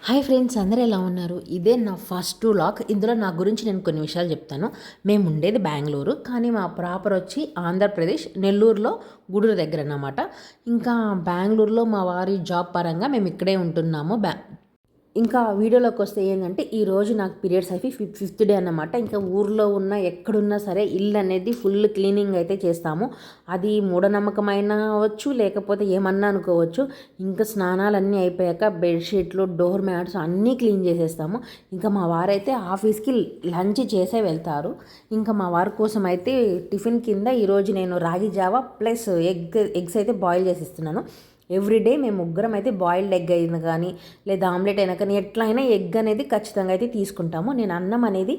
Hi friends, అందరూ ఎలా ఉన్నారు? ఇదే నా ఫస్ట్ వ్లాగ్. ఇందులో నా గురించి నేను కొన్ని విషయాలు చెప్తాను. మేము ఉండేది బెంగళూరు, కానీ మా ప్రాపర్ వచ్చి ఆంధ్రప్రదేశ్, నెల్లూరులో గూడూరు దగ్గర అన్నమాట. ఇంకా బెంగళూరులో మా వారి జాబ్ పరంగా మేము ఇక్కడే ఉంటున్నాము. ఇంకా వీడియోలోకి వస్తే ఏంటంటే, ఈరోజు నాకు పీరియడ్స్ అయిపోయి ఫిఫ్త్ డే అన్నమాట. ఇంకా ఊర్లో ఉన్న ఎక్కడున్నా సరే ఇల్లు అనేది ఫుల్ క్లీనింగ్ అయితే చేస్తాము. అది మూఢనమ్మకమైన అవ్వచ్చు, లేకపోతే ఏమన్నా అనుకోవచ్చు. ఇంకా స్నానాలన్నీ అయిపోయాక బెడ్షీట్లు, డోర్ మ్యాట్స్ అన్నీ క్లీన్ చేసేస్తాము. ఇంకా మా వారైతే ఆఫీస్కి లంచ్ చేసే వెళ్తారు. ఇంకా మా వారి కోసం అయితే టిఫిన్ కింద ఈరోజు నేను రాగి జావా ప్లస్ ఎగ్స్ అయితే బాయిల్ చేసి ఇస్తున్నాను. ఎవ్రీడే మేము ముగ్గురం అయితే బాయిల్డ్ ఎగ్ అయినా కానీ లేదా ఆమ్లెట్ అయినా కానీ ఎట్లయినా ఎగ్ అనేది ఖచ్చితంగా అయితే తీసుకుంటాము. నేను అన్నం అనేది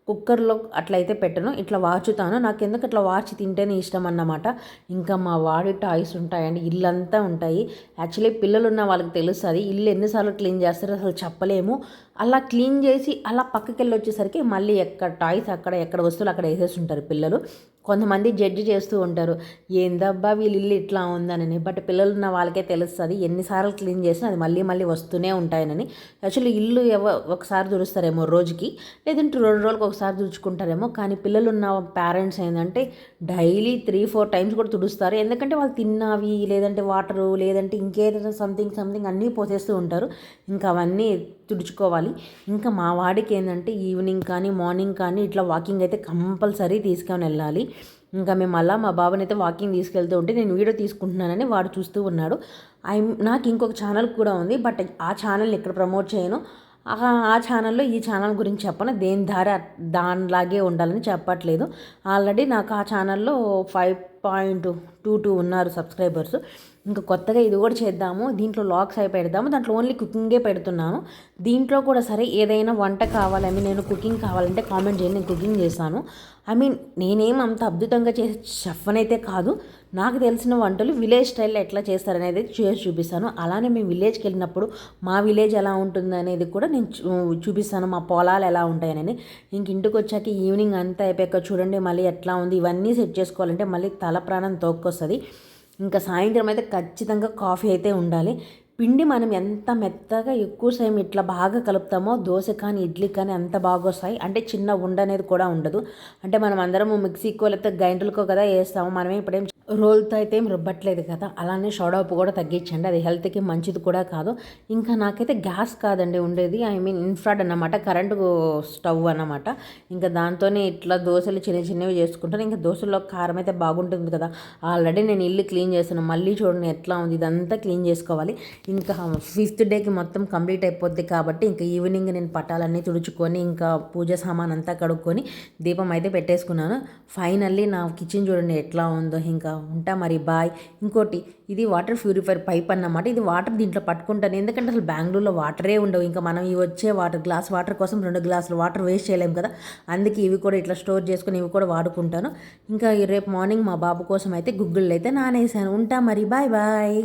కుక్కర్లో అట్లయితే పెట్టను, ఇట్లా వార్చుతాను. నాకు ఎందుకు అట్లా వార్చి తింటేనే ఇష్టం అన్నమాట. ఇంకా మా వాడి టాయ్స్ ఉంటాయండి, ఇల్లంతా ఉంటాయి. యాక్చువల్లీ పిల్లలు ఉన్న వాళ్ళకి తెలుస్తుంది ఇల్లు ఎన్నిసార్లు క్లీన్ చేస్తారో అసలు చెప్పలేము. అలా క్లీన్ చేసి అలా పక్కకి వెళ్ళి వచ్చేసరికి మళ్ళీ ఎక్కడ టాయ్స్ అక్కడ, ఎక్కడ వస్తువులు అక్కడ వేసేస్తుంటారు పిల్లలు. కొంతమంది జడ్జి చేస్తూ ఉంటారు, ఏందబ్బా వీళ్ళు ఇల్లు ఇట్లా ఉందనని. బట్ పిల్లలు ఉన్న వాళ్ళకే తెలుస్తుంది ఎన్నిసార్లు క్లీన్ చేసినా అది మళ్ళీ మళ్ళీ వస్తూనే ఉంటాయనని. యాక్చువల్లీ ఇల్లు ఒకసారి తుడుస్తారేమో రోజుకి, లేదంటే 2 రోజులకు ఒకసారి తుడుచుకుంటారేమో. కానీ పిల్లలు ఉన్న పేరెంట్స్ ఏంటంటే డైలీ 3-4 టైమ్స్ కూడా తుడుస్తారు. ఎందుకంటే వాళ్ళు తిన్నవి, లేదంటే వాటరు, లేదంటే ఇంకేదైనా సంథింగ్ అన్నీ పోసేస్తూ ఉంటారు. ఇంకా అవన్నీ తుడుచుకోవాలి. ఇంకా మా వాడికి ఏంటంటే ఈవినింగ్ కానీ మార్నింగ్ కానీ ఇట్లా వాకింగ్ అయితే కంపల్సరీ తీసుకొని వెళ్ళాలి. ఇంకా మేము అలా మా బాబుని అయితే వాకింగ్ తీసుకెళ్తూ ఉంటే నేను వీడియో తీసుకుంటున్నానని వాడు చూస్తూ ఉన్నాడు. నాకు ఇంకొక ఛానల్ కూడా ఉంది, బట్ ఆ ఛానల్ని ఇక్కడ ప్రమోట్ చేయను. ఆ ఛానల్లో ఈ ఛానల్ గురించి చెప్పను, దానిలాగే ఉండాలని చెప్పట్లేదు. ఆల్రెడీ నాకు ఆ ఛానల్లో 5.22 ఉన్నారు సబ్స్క్రైబర్స్. ఇంకా కొత్తగా ఇది కూడా చేద్దాము, దీంట్లో లాగ్స్ అయి పెడదాము. దాంట్లో ఓన్లీ కుకింగే పెడుతున్నాను. దీంట్లో కూడా సరే ఏదైనా వంట కావాలి, నేను కుకింగ్ కావాలంటే కామెంట్ చేయండి, నేను కుకింగ్ చేస్తాను. నేనేం అంత అద్భుతంగా చేసే షెఫ్ అయితే కాదు. నాకు తెలిసిన వంటలు విలేజ్ స్టైల్లో ఎట్లా చేస్తారనేది చేసి చూపిస్తాను. అలానే మేము విలేజ్కి వెళ్ళినప్పుడు మా విలేజ్ ఎలా ఉంటుంది అనేది కూడా నేను చూపిస్తాను, మా పొలాలు ఎలా ఉంటాయని. ఇంక ఇంటికి వచ్చాక ఈవినింగ్ అంతా అయిపోయాక చూడండి మళ్ళీ ఎట్లా ఉంది. ఇవన్నీ సెట్ చేసుకోవాలంటే మళ్ళీ తల ప్రాణం తోక్కొస్తుంది. ఇంకా సాయంత్రం అయితే ఖచ్చితంగా కాఫీ అయితే ఉండాలి. పిండి మనం ఎంత మెత్తగా ఎక్కువ సమయం ఇట్లా బాగా కలుపుతామో దోశ కానీ ఇడ్లీ కానీ అంత బాగా వస్తాయి. అంటే చిన్న ఉండ అనేది కూడా ఉండదు. అంటే మనం అందరం మిక్సీకో లేకపోతే గ్రైండర్కో కదా వేస్తాము, మనమే ఇప్పుడేం రోల్తో అయితే ఏం రుబ్బట్లేదు కదా. అలానే సోడా ఉప్పు కూడా తగ్గించండి, అది హెల్త్కి మంచిది కూడా కాదు. ఇంకా నాకైతే గ్యాస్ కాదండి ఉండేది, ఇన్ఫ్రాడ్ అన్నమాట, కరెంటు స్టవ్ అన్నమాట. ఇంకా దాంతోనే ఇట్లా దోశలు చిన్నవి చేసుకుంటాను. ఇంకా దోశల్లో కారం అయితే బాగుంటుంది కదా. ఆల్రెడీ నేను ఇల్లు క్లీన్ చేస్తాను, మళ్ళీ చూడండి ఎట్లా ఉంది, ఇదంతా క్లీన్ చేసుకోవాలి. ఇంకా 5th డేకి మొత్తం కంప్లీట్ అయిపోద్ది కాబట్టి ఇంకా ఈవినింగ్ నేను పటాలన్నీ తుడుచుకొని ఇంకా పూజ సామాన్ అంతా కడుక్కొని దీపం అయితే పెట్టేసుకున్నాను. ఫైనల్లీ నా కిచెన్ చూడండి ఎట్లా ఉందో. ఇంకా ఉంటా మరి, బాయ్. ఇంకోటి, ఇది వాటర్ ప్యూరిఫైర్ పైప్ అన్నమాట. ఇది వాటర్ దీంట్లో పట్టుకుంటాను, ఎందుకంటే అసలు బెంగళూరులో వాటరే ఉండవు. ఇంకా మనం ఈ వచ్చే గ్లాస్ వాటర్ కోసం 2 గ్లాసులు వాటర్ వేస్ట్ చేయలేము కదా. అందుకే ఇవి కూడా ఇట్లా స్టోర్ చేసుకుని ఇవి కూడా వాడుకుంటాను. ఇంకా రేపు మార్నింగ్ మా బాబు కోసం అయితే గుగ్గుళ్ళు అయితే నానేసాను. ఉంటా మరి, బాయ్ బాయ్.